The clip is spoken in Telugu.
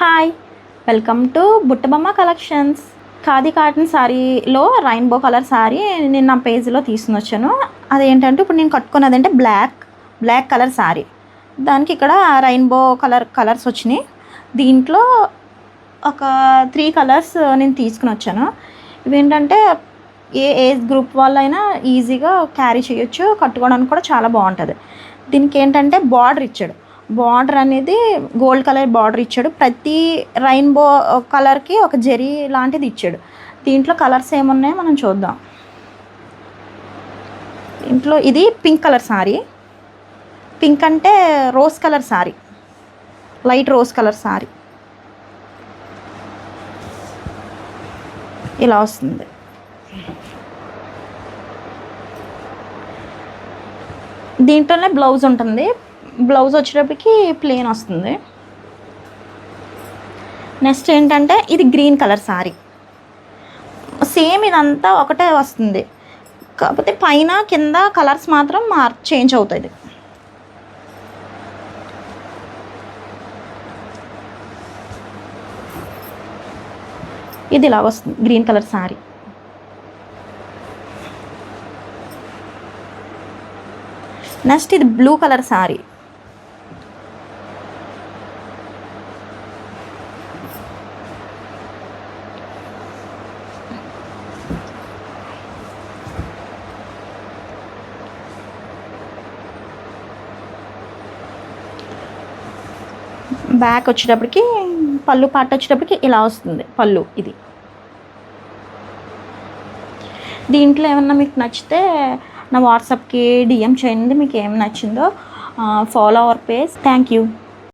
Hi, welcome to Buttabomma collections. Khadi cotton శారీలో రెయిన్బో కలర్ శారీ నేను నా పేజ్లో తీసుకుని వచ్చాను. అదేంటంటే ఇప్పుడు నేను కట్టుకున్నదంటే బ్లాక్ కలర్ శారీ. దానికి ఇక్కడ రెయిన్బో కలర్స్ వచ్చినాయి. దీంట్లో ఒక 3 కలర్స్ నేను తీసుకుని వచ్చాను. ఇవేంటంటే ఏ ఏజ్ గ్రూప్ వాళ్ళైనా ఈజీగా క్యారీ చేయొచ్చు, కట్టుకోవడానికి కూడా చాలా బాగుంటుంది. దీనికి ఏంటంటే బార్డర్ అనేది గోల్డ్ కలర్ బార్డర్ ఇచ్చాడు. ప్రతి రెయిన్బో కలర్కి ఒక జెరీ లాంటిది ఇచ్చాడు. దీంట్లో కలర్స్ ఏమున్నాయో మనం చూద్దాం. దీంట్లో ఇది పింక్ కలర్ శారీ. పింక్ అంటే rose colour sari, light rose colour sari ఇలా వస్తుంది. దీంట్లోనే బ్లౌజ్ ఉంటుంది. బ్లౌజ్ వచ్చేటప్పటికి ప్లెయిన్ వస్తుంది. నెక్స్ట్ ఏంటంటే ఇది గ్రీన్ కలర్ శారీ. సేమ్ ఇదంతా ఒకటే వస్తుంది, కాకపోతే పైన కింద కలర్స్ మాత్రం చేంజ్ అవుతుంది. ఇది ఇలా వస్తుంది గ్రీన్ కలర్ శారీ. నెక్స్ట్ ఇది బ్లూ కలర్ శారీ. బ్యాక్ వచ్చేటప్పటికి పళ్ళు పార్ట్ వచ్చేటప్పటికి ఇలా వస్తుంది పళ్ళు. ఇది దీంట్లో ఏమన్నా మీకు నచ్చితే నా వాట్సాప్కి డిఎం చేయండి. మీకు ఏం నచ్చిందో. Follow our page. Thank you.